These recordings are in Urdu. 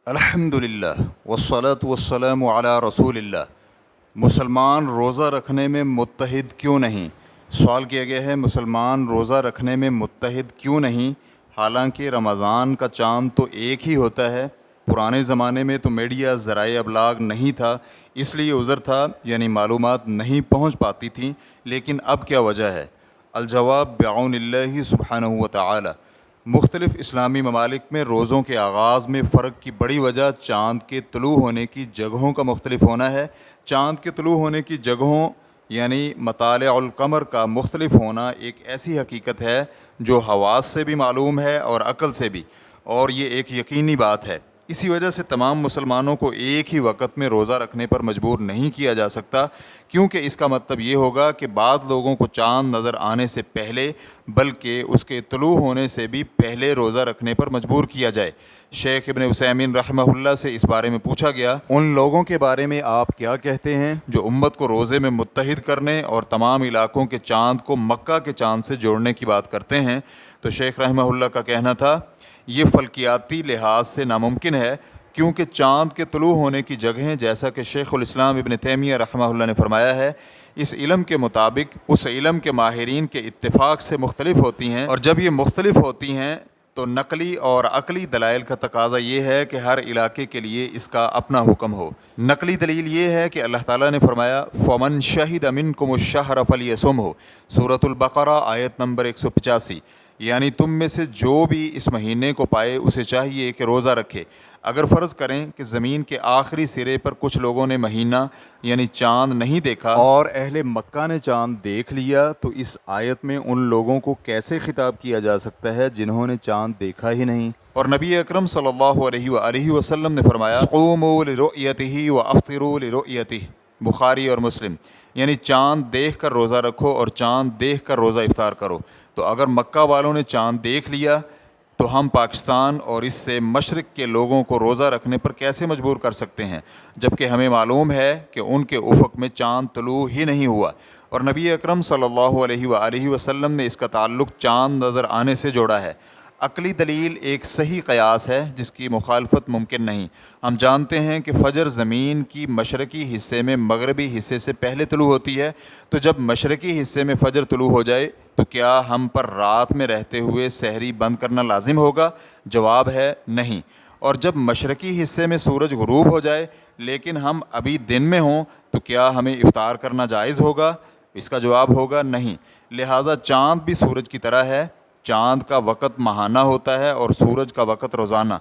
الحمدللہ والصلاة والسلام علی رسول اللہ۔ مسلمان روزہ رکھنے میں متحد کیوں نہیں؟ سوال کیا گیا ہے، مسلمان روزہ رکھنے میں متحد کیوں نہیں؟ حالانکہ رمضان کا چاند تو ایک ہی ہوتا ہے۔ پرانے زمانے میں تو میڈیا ذرائع ابلاغ نہیں تھا، اس لیے عذر تھا، یعنی معلومات نہیں پہنچ پاتی تھیں۔ لیکن اب کیا وجہ ہے؟ الجواب بعون اللہ سبحانہ وتعالی۔ مختلف اسلامی ممالک میں روزوں کے آغاز میں فرق کی بڑی وجہ چاند کے طلوع ہونے کی جگہوں کا مختلف ہونا ہے۔ چاند کے طلوع ہونے کی جگہوں یعنی مطالع القمر کا مختلف ہونا ایک ایسی حقیقت ہے جو حواس سے بھی معلوم ہے اور عقل سے بھی، اور یہ ایک یقینی بات ہے۔ اسی وجہ سے تمام مسلمانوں کو ایک ہی وقت میں روزہ رکھنے پر مجبور نہیں کیا جا سکتا، کیونکہ اس کا مطلب یہ ہوگا کہ بعض لوگوں کو چاند نظر آنے سے پہلے بلکہ اس کے طلوع ہونے سے بھی پہلے روزہ رکھنے پر مجبور کیا جائے۔ شیخ ابن عثیمین رحمہ اللہ سے اس بارے میں پوچھا گیا، ان لوگوں کے بارے میں آپ کیا کہتے ہیں جو امت کو روزے میں متحد کرنے اور تمام علاقوں کے چاند کو مکہ کے چاند سے جوڑنے کی بات کرتے ہیں؟ تو شیخ رحمہ اللہ کا کہنا تھا، یہ فلکیاتی لحاظ سے ناممکن ہے، کیونکہ چاند کے طلوع ہونے کی جگہیں، جیسا کہ شیخ الاسلام ابن تیمیہ رحمہ اللہ نے فرمایا ہے، اس علم کے مطابق اس علم کے ماہرین کے اتفاق سے مختلف ہوتی ہیں، اور جب یہ مختلف ہوتی ہیں تو نقلی اور عقلی دلائل کا تقاضا یہ ہے کہ ہر علاقے کے لیے اس کا اپنا حکم ہو۔ نقلی دلیل یہ ہے کہ اللہ تعالیٰ نے فرمایا فَمَنْ شَهِدَ مِنْكُمُ الشَّهْرَ فَلْيَصُمْهُ، سورۃ البقرہ آیت نمبر 185، یعنی تم میں سے جو بھی اس مہینے کو پائے اسے چاہیے کہ روزہ رکھے۔ اگر فرض کریں کہ زمین کے آخری سرے پر کچھ لوگوں نے مہینہ یعنی چاند نہیں دیکھا اور اہل مکہ نے چاند دیکھ لیا، تو اس آیت میں ان لوگوں کو کیسے خطاب کیا جا سکتا ہے جنہوں نے چاند دیکھا ہی نہیں؟ اور نبی اکرم صلی اللہ علیہ وآلہ وسلم نے فرمایا صوموا لرؤیتہ وافطروا لرؤیتہ، بخاری اور مسلم، یعنی چاند دیکھ کر روزہ رکھو اور چاند دیکھ کر روزہ افطار کرو۔ تو اگر مکہ والوں نے چاند دیکھ لیا تو ہم پاکستان اور اس سے مشرق کے لوگوں کو روزہ رکھنے پر کیسے مجبور کر سکتے ہیں، جبکہ ہمیں معلوم ہے کہ ان کے افق میں چاند طلوع ہی نہیں ہوا؟ اور نبی اکرم صلی اللہ علیہ وآلہ وسلم نے اس کا تعلق چاند نظر آنے سے جوڑا ہے۔ عقلی دلیل ایک صحیح قیاس ہے جس کی مخالفت ممکن نہیں۔ ہم جانتے ہیں کہ فجر زمین کی مشرقی حصے میں مغربی حصے سے پہلے طلوع ہوتی ہے، تو جب مشرقی حصے میں فجر طلوع ہو جائے تو کیا ہم پر رات میں رہتے ہوئے سحری بند کرنا لازم ہوگا؟ جواب ہے نہیں۔ اور جب مشرقی حصے میں سورج غروب ہو جائے لیکن ہم ابھی دن میں ہوں تو کیا ہمیں افطار کرنا جائز ہوگا؟ اس کا جواب ہوگا نہیں۔ لہٰذا چاند بھی سورج کی طرح ہے، چاند کا وقت ماہانہ ہوتا ہے اور سورج کا وقت روزانہ۔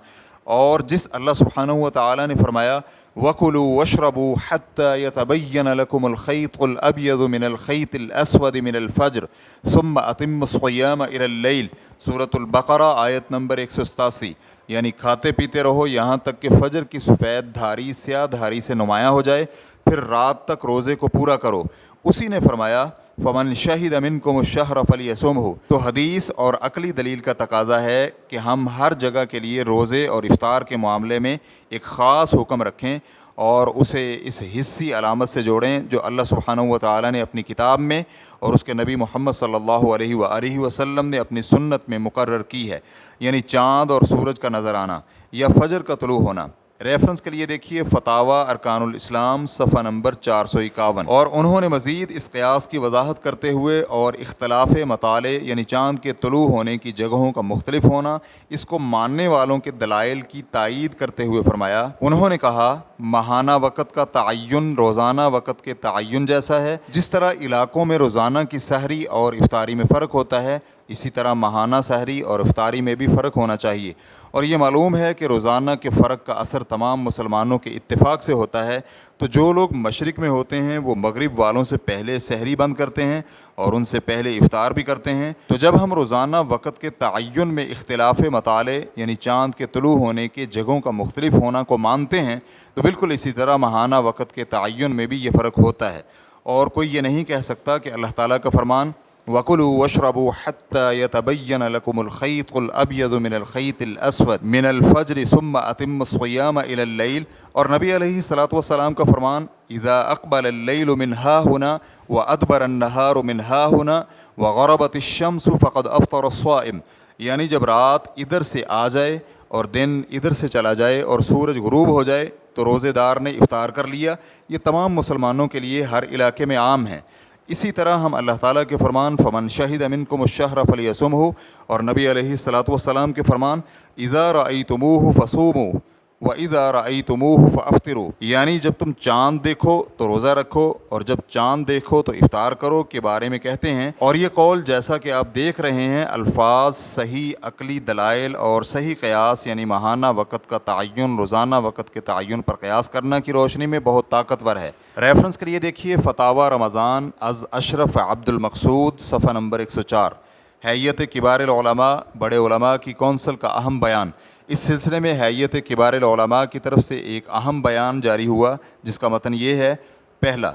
اور جس اللہ سبحانہ وتعالی نے فرمایا وَكُلُوا وَاشْرَبُوا حَتَّى يَتَبَيَّنَ لَكُمُ الْخَيْطُ الْأَبْيَضُ مِنَ الْخَيْطِ الْأَسْوَدِ مِنَ الْفَجْرِ ثُمَّ أَتِمُّوا الصِّيَامَ إِلَى اللَّيْلِ، سورۃ البقرہ آیت نمبر 187، یعنی کھاتے پیتے رہو یہاں تک کہ فجر کی سفید دھاری سیاہ دھاری سے نمایاں ہو جائے، پھر رات تک روزے کو پورا کرو۔ اسی نے فرمایا فَمَنْ شَهِدَ مِنْكُمُ الشَّهْرَ فَلْيَصُمْهُ۔ تو حدیث اور عقلی دلیل کا تقاضا ہے کہ ہم ہر جگہ کے لیے روزے اور افطار کے معاملے میں ایک خاص حکم رکھیں اور اسے اس حصی علامت سے جوڑیں جو اللہ سبحانہ وتعالی نے اپنی کتاب میں اور اس کے نبی محمد صلی اللہ علیہ وآلہ وسلم نے اپنی سنت میں مقرر کی ہے، یعنی چاند اور سورج کا نظر آنا یا فجر کا طلوع ہونا۔ ریفرنس کے لیے دیکھیے فتاوی ارکان الاسلام صفحہ نمبر 451۔ اور انہوں نے مزید اس قیاس کی وضاحت کرتے ہوئے اور اختلاف مطالع یعنی چاند کے طلوع ہونے کی جگہوں کا مختلف ہونا اس کو ماننے والوں کے دلائل کی تائید کرتے ہوئے فرمایا، انہوں نے کہا ماہانہ وقت کا تعین روزانہ وقت کے تعین جیسا ہے، جس طرح علاقوں میں روزانہ کی سحری اور افطاری میں فرق ہوتا ہے، اسی طرح ماہانہ سحری اور افطاری میں بھی فرق ہونا چاہیے۔ اور یہ معلوم ہے کہ روزانہ کے فرق کا اثر تمام مسلمانوں کے اتفاق سے ہوتا ہے، تو جو لوگ مشرق میں ہوتے ہیں وہ مغرب والوں سے پہلے سحری بند کرتے ہیں اور ان سے پہلے افطار بھی کرتے ہیں۔ تو جب ہم روزانہ وقت کے تعین میں اختلاف مطالع یعنی چاند کے طلوع ہونے کے جگہوں کا مختلف ہونا کو مانتے ہیں، تو بالکل اسی طرح ماہانہ وقت کے تعین میں بھی یہ فرق ہوتا ہے۔ اور کوئی یہ نہیں کہہ سکتا کہ اللہ تعالیٰ کا فرمان وَكُلُوا وَاشْرَبُوا حَتَّى يَتَبَيَّنَ لَكُمُ الْخَيْطُ الْأَبْيَضُ مِنَ الْخَيْطِ الْأَسْوَدِ مِنَ الْفَجْرِ ثُمَّ أَتِمُّوا الصِّيَامَ إِلَى اللَّيْلِ، اور نبی علیہ الصلاۃ والسلام کا فرمان اِذَا أَقْبَلَ اللَّيْلُ مِنْ هَا هُنَا وَأَدْبَرَ النَّهَارُ مِنْ هَا هُنَا وَغَرَبَتِ الشَّمْسُ فَقَدْ أَفْطَرَ الصَّائِمُ، یعنی جب رات ادھر سے آ جائے اور دن ادھر سے چلا جائے اور سورج غروب ہو جائے تو روزے دار نے افطار کر لیا۔ یہ تمام مسلمانوں کے لیے ہر علاقے میں عام ہے۔ اسی طرح ہم اللہ تعالیٰ کے فرمان فمن شہد منکم الشہر فلیصمہ اور نبی علیہ الصلاۃ والسلام کے فرمان اذا رأیتموہ فصوموا وَإِذَا رَأَيْتُمُوهُ فَأَفْطِرُوا، یعنی جب تم چاند دیکھو تو روزہ رکھو اور جب چاند دیکھو تو افطار کرو کے بارے میں کہتے ہیں۔ اور یہ قول جیسا کہ آپ دیکھ رہے ہیں الفاظ صحیح عقلی دلائل اور صحیح قیاس یعنی ماہانہ وقت کا تعین روزانہ وقت کے تعین پر قیاس کرنا کی روشنی میں بہت طاقتور ہے۔ ریفرنس کے لیے دیکھیے فتاوی رمضان از اشرف عبد المقصود صفحہ نمبر 104، ہیئت کبار العلماء بڑے علماء کی کونسل کا اہم بیان۔ اس سلسلے میں ہیئت کبار العلماء کی طرف سے ایک اہم بیان جاری ہوا جس کا متن یہ ہے۔ پہلا،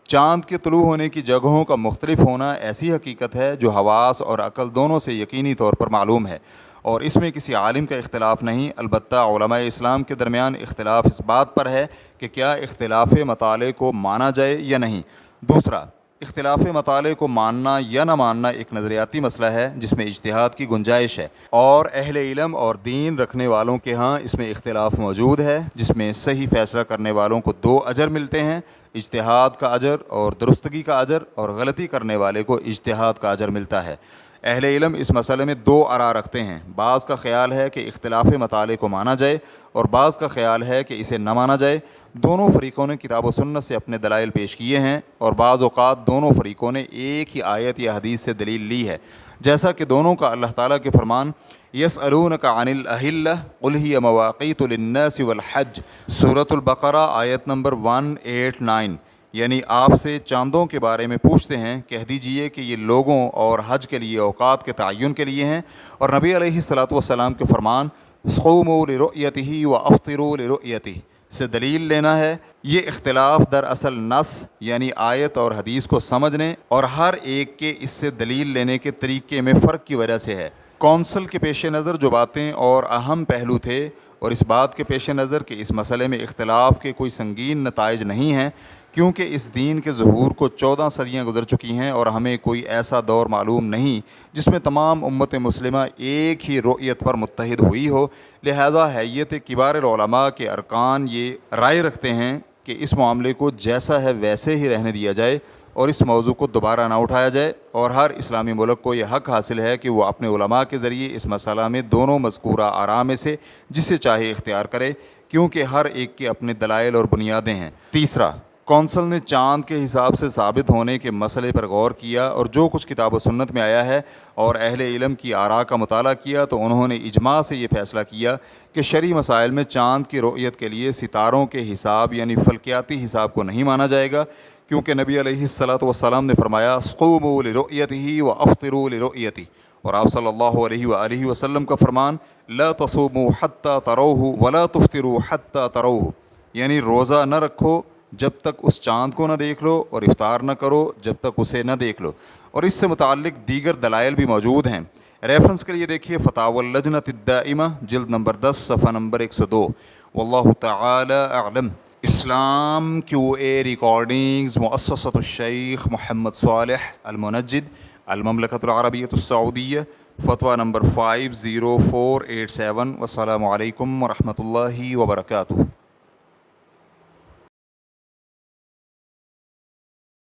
چاند کے طلوع ہونے کی جگہوں کا مختلف ہونا ایسی حقیقت ہے جو حواس اور عقل دونوں سے یقینی طور پر معلوم ہے اور اس میں کسی عالم کا اختلاف نہیں، البتہ علماء اسلام کے درمیان اختلاف اس بات پر ہے کہ کیا اختلاف مطالع کو مانا جائے یا نہیں۔ دوسرا، اختلاف مطالع کو ماننا یا نہ ماننا ایک نظریاتی مسئلہ ہے جس میں اجتہاد کی گنجائش ہے اور اہل علم اور دین رکھنے والوں کے ہاں اس میں اختلاف موجود ہے جس میں صحیح فیصلہ کرنے والوں کو 2 اجر ملتے ہیں، اجتہاد کا اجر اور درستگی کا اجر، اور غلطی کرنے والے کو اجتہاد کا اجر ملتا ہے۔ اہل علم اس مسئلے میں 2 آراء رکھتے ہیں، بعض کا خیال ہے کہ اختلاف مطالع کو مانا جائے اور بعض کا خیال ہے کہ اسے نہ مانا جائے۔ دونوں فریقوں نے کتاب و سنت سے اپنے دلائل پیش کیے ہیں اور بعض اوقات دونوں فریقوں نے ایک ہی آیت یا حدیث سے دلیل لی ہے، جیسا کہ دونوں کا اللہ تعالیٰ کے فرمان یسألونک عن الأہلہ قل ہی مواقیت للناس والحج سورۃ البقرہ آیت نمبر 189، یعنی آپ سے چاندوں کے بارے میں پوچھتے ہیں، کہہ دیجئے کہ یہ لوگوں اور حج کے لیے اوقات کے تعین کے لیے ہیں، اور نبی علیہ الصلاۃ والسلام کے فرمان صوموا لرؤیتہ وافطروا لرؤیتہ سے دلیل لینا ہے۔ یہ اختلاف دراصل نص یعنی آیت اور حدیث کو سمجھنے اور ہر ایک کے اس سے دلیل لینے کے طریقے میں فرق کی وجہ سے ہے۔ کونسل کے پیش نظر جو باتیں اور اہم پہلو تھے اور اس بات کے پیش نظر کہ اس مسئلے میں اختلاف کے کوئی سنگین نتائج نہیں ہیں کیونکہ اس دین کے ظہور کو 14 صدیاں گزر چکی ہیں اور ہمیں کوئی ایسا دور معلوم نہیں جس میں تمام امت مسلمہ ایک ہی رؤیت پر متحد ہوئی ہو، لہذا ہیئت کبار العلماء کے ارکان یہ رائے رکھتے ہیں کہ اس معاملے کو جیسا ہے ویسے ہی رہنے دیا جائے اور اس موضوع کو دوبارہ نہ اٹھایا جائے، اور ہر اسلامی ملک کو یہ حق حاصل ہے کہ وہ اپنے علماء کے ذریعے اس مسئلہ میں دونوں مذکورہ آراء میں سے جسے چاہے اختیار کرے، کیونکہ ہر ایک کے اپنے دلائل اور بنیادیں ہیں۔ تیسرا، کونسل نے چاند کے حساب سے ثابت ہونے کے مسئلے پر غور کیا اور جو کچھ کتاب و سنت میں آیا ہے اور اہل علم کی آراء کا مطالعہ کیا تو انہوں نے اجماع سے یہ فیصلہ کیا کہ شرعی مسائل میں چاند کی رؤیت کے لیے ستاروں کے حساب یعنی فلکیاتی حساب کو نہیں مانا جائے گا، کیونکہ نبی علیہ الصلاۃ والسلام نے فرمایا صوموا لرؤیتہ وافطروا لرؤیتہ، اور آپ صلی اللہ علیہ وآلہ وسلم کا فرمان لا تصوموا حتی تروہ ولا تفطروا حتی تروہ، یعنی روزہ نہ رکھو جب تک اس چاند کو نہ دیکھ لو اور افطار نہ کرو جب تک اسے نہ دیکھ لو، اور اس سے متعلق دیگر دلائل بھی موجود ہیں۔ ریفرنس کے لیے دیکھیے فتاوی اللجنۃ الدائمہ جلد نمبر 10 صفحہ نمبر 102۔ واللہ تعالی اعلم۔ اسلام QA ریکارڈنگز مؤسسۃ الشیخ محمد صالح المنجد، المملکۃ العربیۃ السعودیہ، فتویٰ نمبر 50487۔ والسلام علیکم ورحمۃ اللہ وبرکاتہ۔